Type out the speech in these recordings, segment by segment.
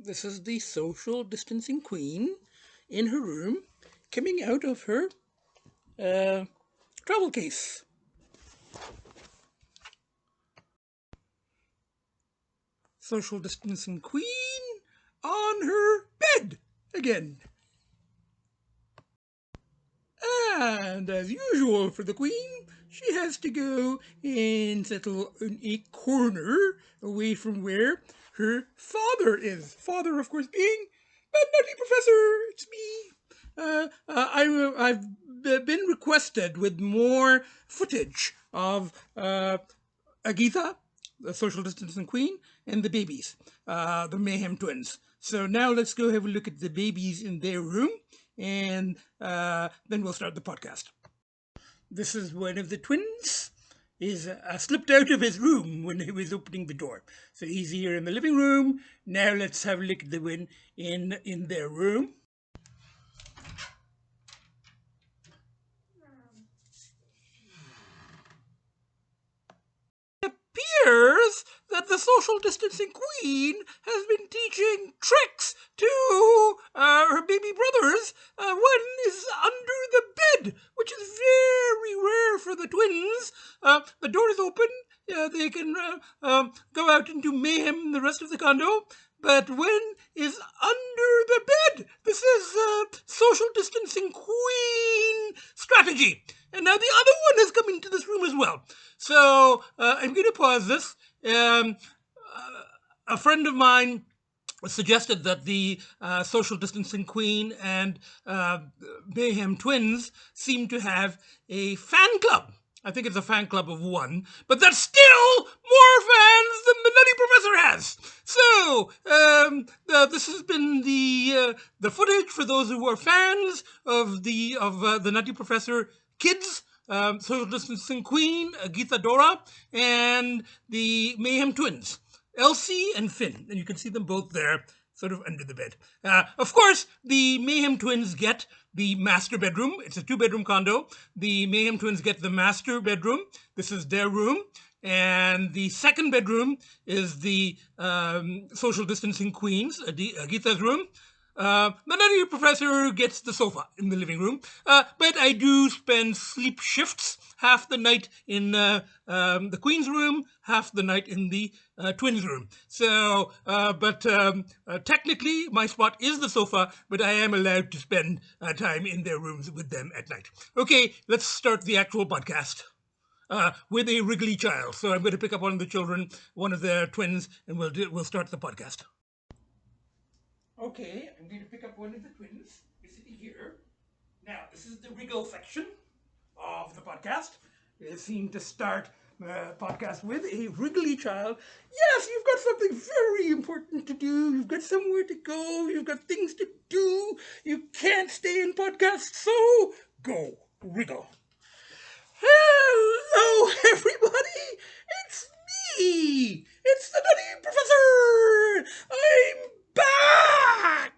This is the social distancing queen in her room, coming out of her travel case. Social distancing queen on her bed again. And as usual for the queen, she has to go and settle in a corner away from where her father is. Father, of course, being the Nutty Professor. It's me. I've been requested with more footage of Agatha, the social distancing queen, and the babies, the Mayhem Twins. So now let's go have a look at the babies in their room, and then we'll start the podcast. This is one of the twins. He's slipped out of his room when he was opening the door. So he's here in the living room. Now let's have a look at the one in their room. It appears that the social distancing queen has been teaching tricks to her baby brothers. One is under the bed, which is very rare for the twins. The door is open. They can go out and do mayhem in the rest of the condo. But one is under the bed. This is social distancing queen strategy. And now the other one has come into this room as well. So I'm going to pause this. A friend of mine suggested that the social distancing queen and Mayhem Twins seem to have a fan club. I think it's a fan club of one, but that's still more fans than the Nutty Professor has. So this has been the footage for those who are fans of the Nutty Professor kids. Social distancing queen, Geetha Dora, and the Mayhem Twins, Elsie and Finn. And you can see them both there, sort of under the bed. Of course, the Mayhem Twins get the master bedroom. It's a 2-bedroom condo. The Mayhem Twins get the master bedroom. This is their room. And the second bedroom is the social distancing queen's, Geetha's room. The Nutty Professor gets the sofa in the living room, but I do spend sleep shifts, half the night in the Queen's room, half the night in the Twins' room. So, technically my spot is the sofa, but I am allowed to spend time in their rooms with them at night. Okay, let's start the actual podcast. With a wriggly child. So I'm going to pick up one of the children, one of the twins, and we'll start the podcast. Okay, I'm going to pick up one of the twins. You're sitting here. Now, this is the wriggle section of the podcast. We seem to start the podcast with a wriggly child. Yes, you've got something very important to do. You've got somewhere to go. You've got things to do. You can't stay in podcast, so go wriggle. Hello, everybody. It's me. It's the Nutty Professor. I'm back!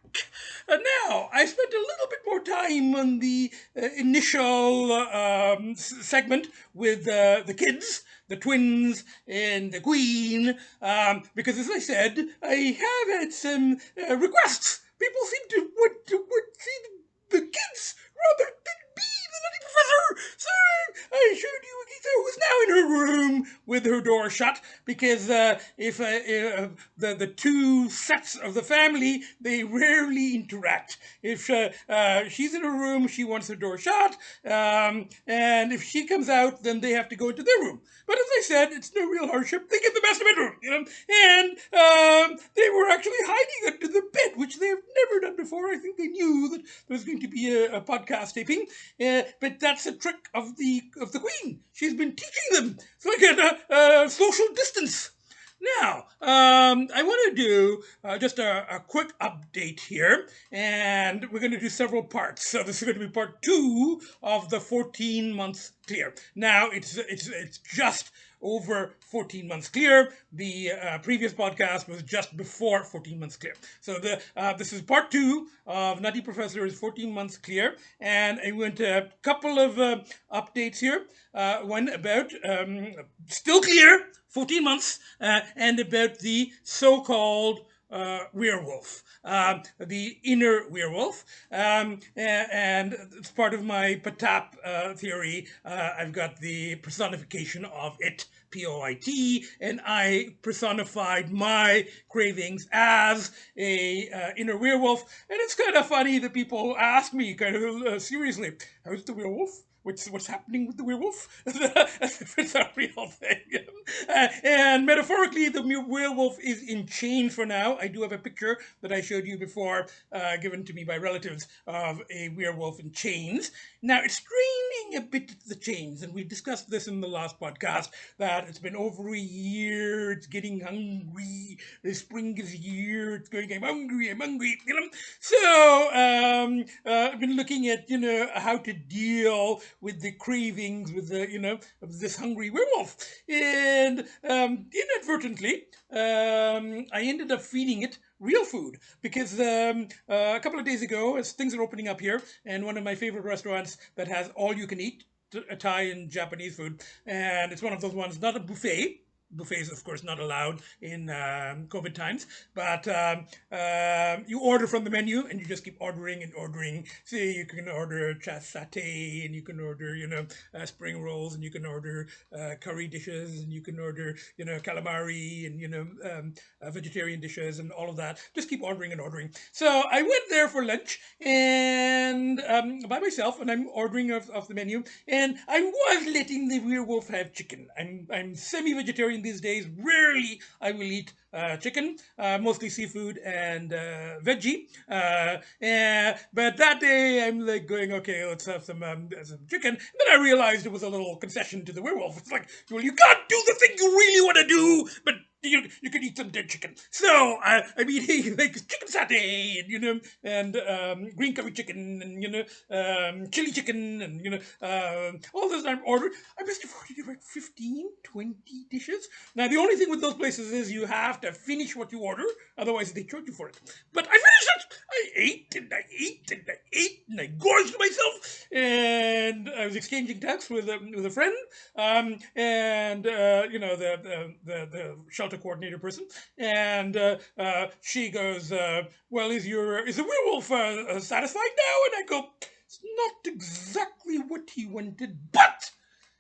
And now, I spent a little bit more time on the initial segment with the kids, the twins, and the queen, because as I said, I have had some requests. People seem to want to see the kids rather than be the Nutty Professor. So I showed you Geetha, who is now in her room with her door shut, because if the two sets of the family, they rarely interact. If she's in her room, she wants her door shut, and if she comes out, then they have to go into their room. But as I said, it's no real hardship. They get the master bedroom, and they were actually hiding under the bed, which they have never done before. I think they knew that there was going to be a podcast taping, but that's a trick of the queen. She's been teaching them so I get social distance. Now, I want to do just a quick update here, and we're going to do several parts. So this is going to be part 2 of the 14 months clear. Now, it's just over 14 months clear. The previous podcast was just before 14 months clear. So this is part 2 of Nutty Professor's 14 months clear, and I went a couple of updates here. One about still clear, 14 months, and about the so-called werewolf, the inner werewolf, and it's part of my Patap theory. I've got the personification of it, POIT, and I personified my cravings as a inner werewolf. And it's kind of funny that people ask me kind of seriously, how's the werewolf? What's happening with the werewolf? As if it's a real thing. And metaphorically, the werewolf is in chains for now. I do have a picture that I showed you before, given to me by relatives, of a werewolf in chains. Now, it's straining a bit at the chains, and we discussed this in the last podcast, that it's been over a year, it's getting hungry, the spring is here, it's going, I'm hungry, you know. So, I've been looking at, how to deal with the cravings, with the, of this hungry werewolf. And inadvertently, I ended up feeding it real food because a couple of days ago, as things are opening up here, and one of my favorite restaurants that has all you can eat Thai and Japanese food, and it's one of those ones, not a buffet. Buffets, of course, not allowed in COVID times, but you order from the menu and you just keep ordering and ordering. Say you can order satay, and you can order, spring rolls, and you can order curry dishes, and you can order, calamari, and vegetarian dishes, and all of that. Just keep ordering and ordering. So I went there for lunch and by myself, and I'm ordering off the menu, and I was letting the werewolf have chicken. I'm semi-vegetarian these days. Rarely I will eat chicken, mostly seafood and veggie. But that day I'm like going, okay, let's have some chicken. And then I realized it was a little concession to the werewolf. It's like, well, you can't do the thing you really want to do, but you can eat some dead chicken. So I'm eating like chicken satay, and green curry chicken, and chili chicken, and all this. I'm ordering. I must have ordered about 15, 20 dishes. Now the only thing with those places is you have to finish what you order, otherwise they charge you for it. But I finished it. I ate and I ate and I ate and I gorged myself. And I was exchanging texts with a friend, and the shelter coordinator person, and she goes, "Well, is the werewolf satisfied now?" And I go, "It's not exactly what he wanted, but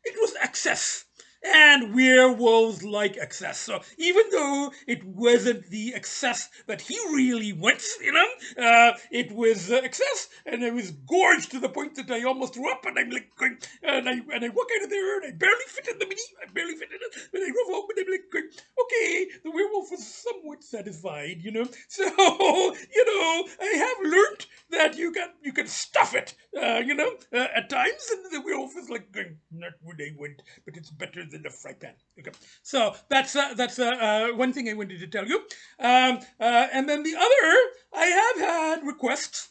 it was excess." And werewolves like excess. So even though it wasn't the excess that he really wants, it was excess, and I was gorged to the point that I almost threw up, and I'm like going, and I walk out of there, and I barely fit in the mini, I barely fit in it, and I drove home, and I'm like going, okay, the werewolf was somewhat satisfied, So, I have learned that you can stuff it, at times, and the werewolf is like going, not what I want, but it's better than the fry pan. Okay, so that's one thing I wanted to tell you, and then the other, I have had requests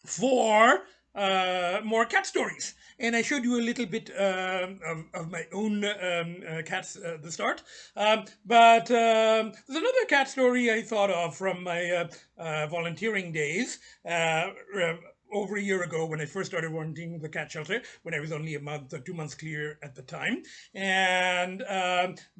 for more cat stories. And I showed you a little bit of my own cats at the start. But there's another cat story I thought of from my volunteering days. Over a year ago, when I first started volunteering the cat shelter, when I was only a month or 2 months clear at the time, and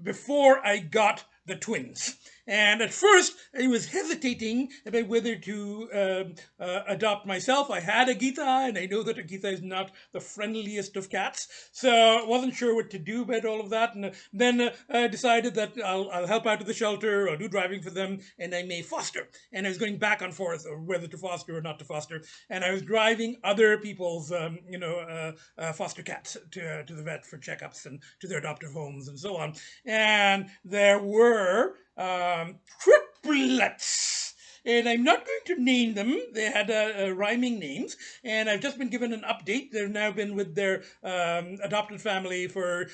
before I got the twins. And at first, I was hesitating about whether to adopt myself. I had a Gita, and I know that a Gita is not the friendliest of cats, so I wasn't sure what to do about all of that. And then I decided that I'll help out at the shelter, I'll do driving for them, and I may foster. And I was going back and forth of whether to foster or not to foster. And I was driving other people's, foster cats to the vet for checkups and to their adoptive homes and so on. And there were triplets, and I'm not going to name them. They had rhyming names, and I've just been given an update. They've now been with their adopted family for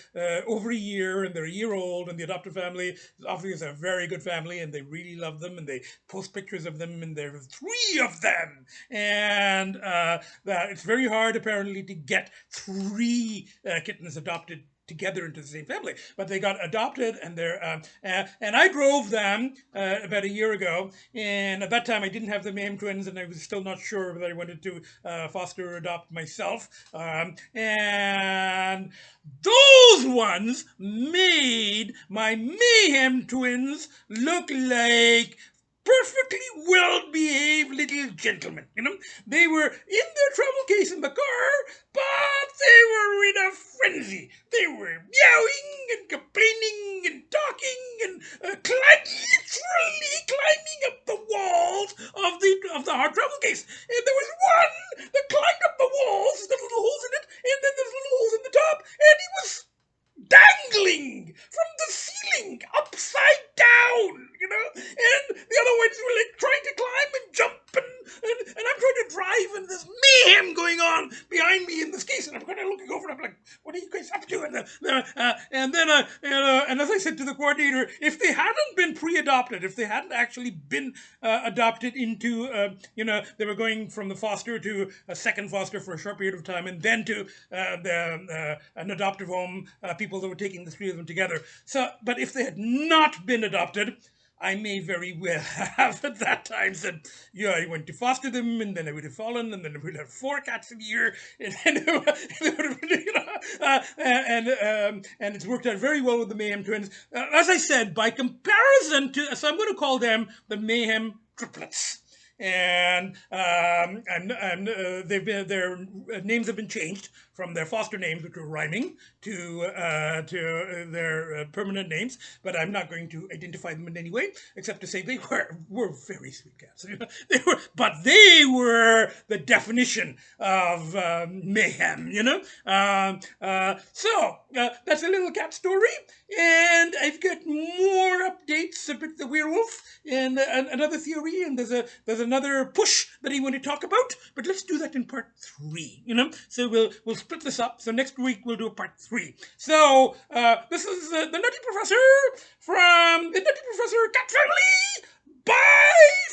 over a year, and they're a year old, and the adopted family obviously is a very good family, and they really love them, and they post pictures of them, and there are 3 of them, and that it's very hard apparently to get 3 kittens adopted together into the same family, but they got adopted, and they're and I drove them about a year ago, and at that time I didn't have the Mayhem Twins, and I was still not sure whether I wanted to foster or adopt myself, and those ones made my Mayhem Twins look like perfectly well-behaved little gentlemen. They were in their travel case in the car, but they were in a frenzy. They were meowing and complaining and talking and literally climbing up the walls of the hard travel case. And there was one that climbed up the walls, the little holes in it, and then there's little holes in the top, and he was dangling from the ceiling upside down, and the other ones were like trying to climb and jump, and I'm trying to drive, and there's mayhem going on behind me in this case, and I'm kind of looking over, and I'm like, what are you guys up to? And as I said to the coordinator, if they hadn't been pre-adopted, if they hadn't actually been adopted into, they were going from the foster to a second foster for a short period of time, and then to an adoptive home, people that were taking the three of them together. So, but if they had not been adopted, I may very well have at that time said, yeah, I went to foster them, and then I would have fallen, and then I would have 4 cats a year, and then and it's worked out very well with the Mayhem Twins. As I said, by comparison to, so I'm going to call them the Mayhem Triplets. And they've been, their names have been changed from their foster names, which were rhyming, to their permanent names. But I'm not going to identify them in any way, except to say they were very sweet cats. They were the definition of mayhem. So that's a little cat story, and I've got more updates about the werewolf and another theory, and there's another push that I want to talk about, but let's do that in part 3, So we'll split this up. So next week we'll do a part 3. So this is the Nutty Professor from the Nutty Professor Cat Family. Bye